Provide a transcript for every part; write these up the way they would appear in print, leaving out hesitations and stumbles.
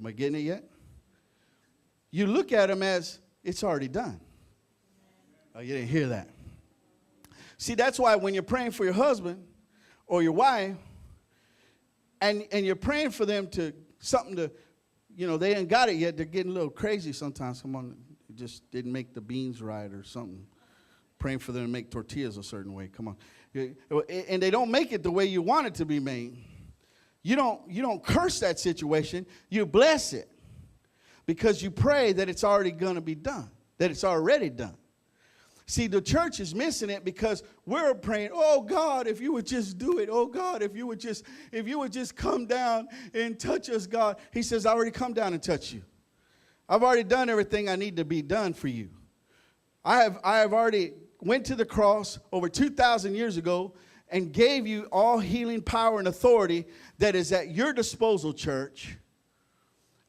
Somebody getting it yet? You look at them as it's already done. Oh, you didn't hear that. See, that's why when you're praying for your husband or your wife, and you're praying for them to something to, they ain't got it yet. They're getting a little crazy sometimes. Someone just didn't make the beans right or something. Praying for them to make tortillas a certain way. Come on. And they don't make it the way you want it to be made. You don't curse that situation. You bless it. Because you pray that it's already going to be done. That it's already done. See, the church is missing it because we're praying, oh, God, if you would just do it. Oh, God, if you would just come down and touch us, God. He says, I already come down and touch you. I've already done everything I need to be done for you. I have already went to the cross over 2,000 years ago and gave you all healing power and authority that is at your disposal, church,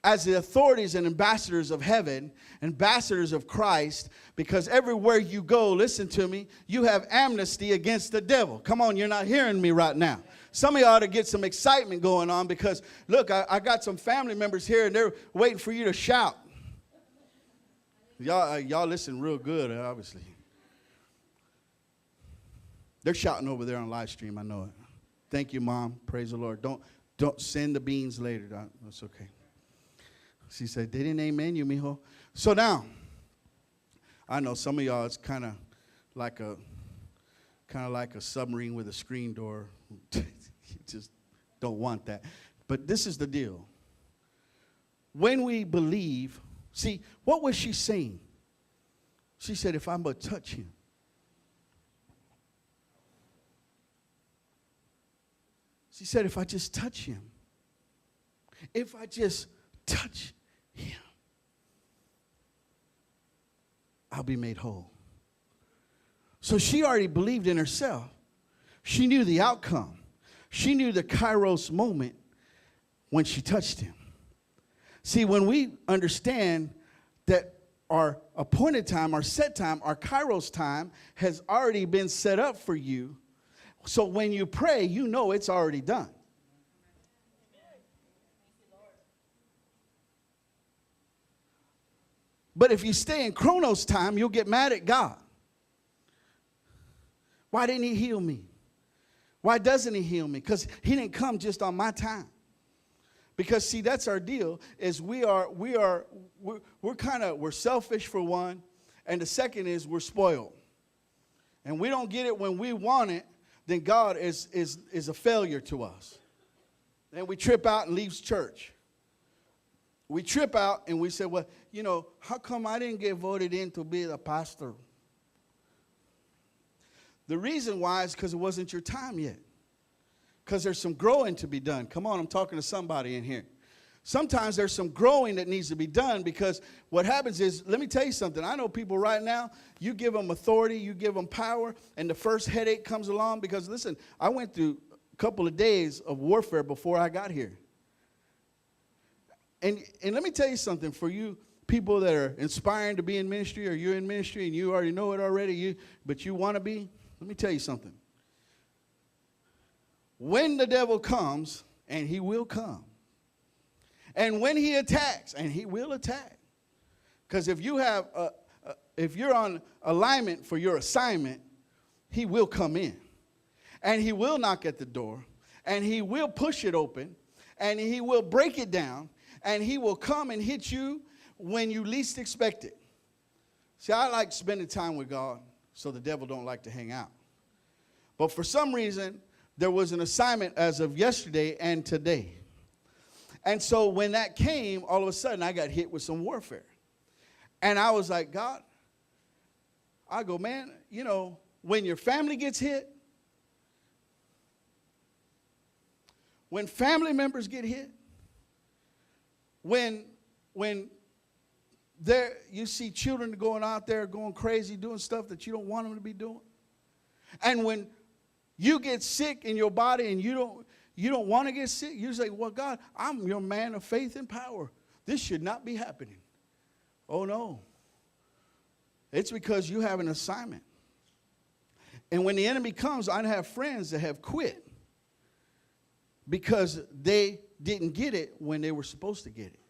as the authorities and ambassadors of heaven, ambassadors of Christ, because everywhere you go, listen to me, you have amnesty against the devil. Come on, you're not hearing me right now. Some of you ought to get some excitement going on because, look, I got some family members here and they're waiting for you to shout. Y'all listen real good, obviously. They're shouting over there on live stream, I know it. Thank you, Mom. Praise the Lord. Don't send the beans later. That's okay. She said, they didn't amen you, mijo. So now, I know some of y'all, it's kind of like a submarine with a screen door. You just don't want that. But this is the deal. When we believe, see, what was she saying? She said, if I'm going to touch him. She said, if I just touch him. If I just touch him, I'll be made whole. So she already believed in herself. She knew the outcome. She knew the Kairos moment when she touched him. See, when we understand that our appointed time, our set time, our Kairos time has already been set up for you, so when you pray, you know it's already done. But if you stay in Chronos time, you'll get mad at God. Why didn't he heal me? Why doesn't he heal me? Because he didn't come just on my time. Because see, that's our deal, is we're selfish for one, and the second is we're spoiled. And we don't get it when we want it, then God is a failure to us. Then we trip out and leave church. We trip out and we say, well, how come I didn't get voted in to be the pastor? The reason why is because it wasn't your time yet. Because there's some growing to be done. Come on, I'm talking to somebody in here. Sometimes there's some growing that needs to be done because what happens is, let me tell you something. I know people right now, you give them authority, you give them power, and the first headache comes along because, listen, I went through a couple of days of warfare before I got here. And let me tell you something, for you people that are inspiring to be in ministry, or you're in ministry and you already know it already, but you want to be, let me tell you something. When the devil comes, and he will come, and when he attacks, and he will attack, because if you're on alignment for your assignment, he will come in, and he will knock at the door, and he will push it open, and he will break it down, and he will come and hit you when you least expect it. See, I like spending time with God, so the devil don't like to hang out. But for some reason, there was an assignment as of yesterday and today. And so when that came, all of a sudden, I got hit with some warfare. And I was like, God, I go, man, when your family gets hit, when family members get hit, when you see children going out there going crazy, doing stuff that you don't want them to be doing, and when you get sick in your body and you don't want to get sick, you say, well, God, I'm your man of faith and power. This should not be happening. Oh, no. It's because you have an assignment. And when the enemy comes, I have friends that have quit because they didn't get it when they were supposed to get it.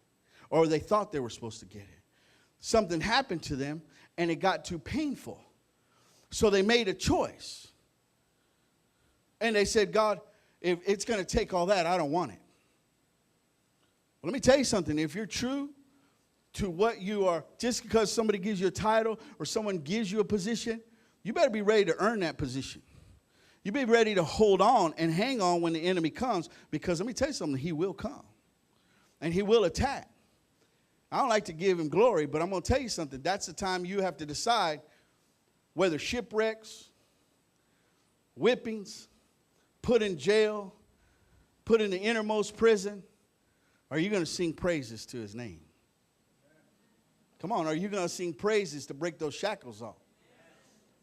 or they thought they were supposed to get it. Something happened to them, and it got too painful. So they made a choice. And they said, God, if it's going to take all that, I don't want it. Well, let me tell you something. If you're true to what you are, just because somebody gives you a title or someone gives you a position, you better be ready to earn that position. You be ready to hold on and hang on when the enemy comes, because let me tell you something, he will come. And he will attack. I don't like to give him glory, but I'm going to tell you something. That's the time you have to decide whether shipwrecks, whippings, put in jail, put in the innermost prison, are you going to sing praises to his name? Come on, are you going to sing praises to break those shackles off?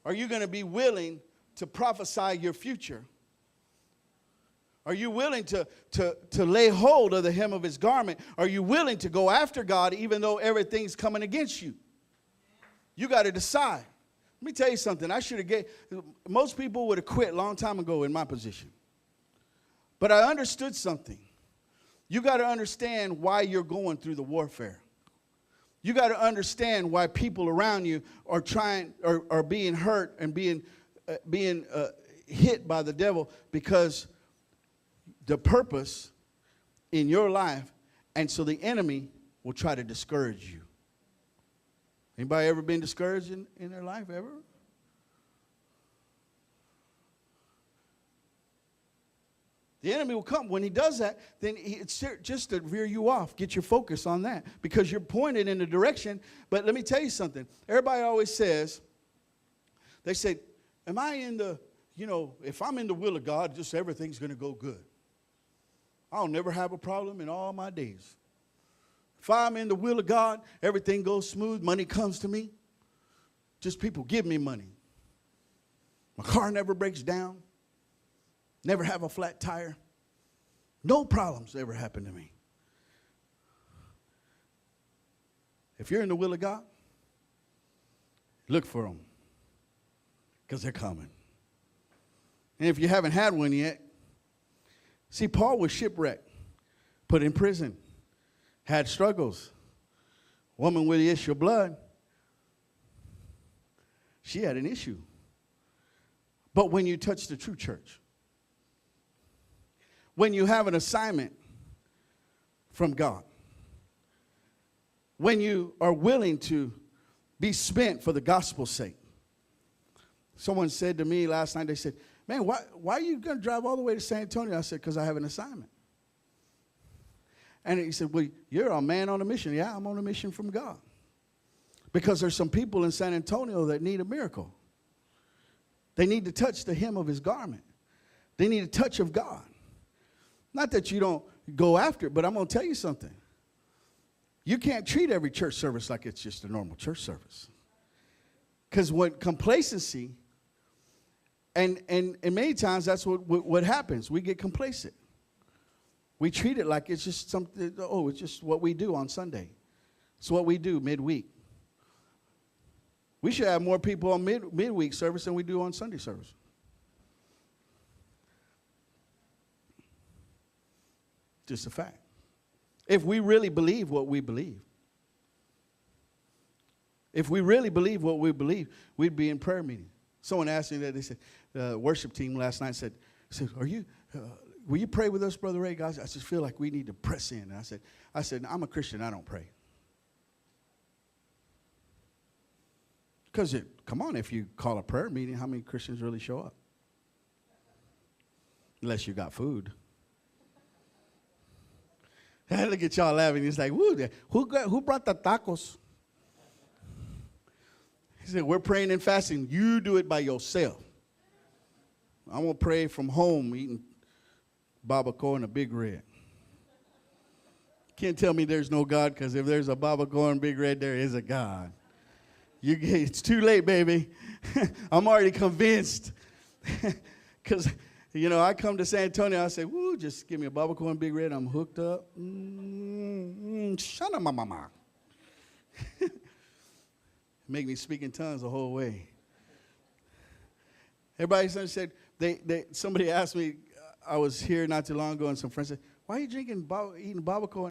Are you going to be willing to prophesy your future? Are you willing to lay hold of the hem of his garment? Are you willing to go after God even though everything's coming against you? You got to decide. Let me tell you something. Most people would have quit a long time ago in my position. But I understood something. You got to understand why you're going through the warfare. You got to understand why people around you are being hurt and being hit by the devil, because the purpose in your life, and so the enemy will try to discourage you. Anybody ever been discouraged in their life ever? The enemy will come. When he does that, then it's just to veer you off. Get your focus on that, because you're pointed in a direction. But let me tell you something. Everybody always says, they say, am I in the, if I'm in the will of God, just everything's going to go good. I'll never have a problem in all my days. If I'm in the will of God, everything goes smooth. Money comes to me. Just people give me money. My car never breaks down. Never have a flat tire. No problems ever happen to me. If you're in the will of God, look for them, because they're coming. And if you haven't had one yet, see, Paul was shipwrecked, put in prison, had struggles. Woman with the issue of blood, she had an issue. But when you touch the true church, when you have an assignment from God, when you are willing to be spent for the gospel's sake. Someone said to me last night, they said, man, why are you going to drive all the way to San Antonio? I said, because I have an assignment. And he said, well, you're a man on a mission. Yeah, I'm on a mission from God. Because there's some people in San Antonio that need a miracle. They need to touch the hem of his garment. They need a touch of God. Not that you don't go after it, but I'm going to tell you something. You can't treat every church service like it's just a normal church service. Because when complacency, and many times that's what happens. We get complacent. We treat it like it's just something, it's just what we do on Sunday. It's what we do midweek. We should have more people on midweek service than we do on Sunday service. Just a fact. If we really believe what we believe. If we really believe what we believe, we'd be in prayer meeting. Someone asked me that. They said, worship team last night said, will you pray with us, Brother Ray? Guys, I just feel like we need to press in. And I said, I'm a Christian. I don't pray. Because come on, if you call a prayer meeting, how many Christians really show up? Unless you got food. Look at y'all laughing. It's like, woo, who brought the tacos? He said, we're praying and fasting. You do it by yourself. I'm going to pray from home eating barbacoa and a Big Red. Can't tell me there's no God, because if there's a barbacoa and Big Red, there is a God. It's too late, baby. I'm already convinced. Because, I come to San Antonio, I say, woo, just give me a barbacoa and Big Red. I'm hooked up. Shut up, mama. Make me speak in tongues the whole way. Everybody said, somebody asked me, I was here not too long ago, and some friends said, why are you eating barbacoa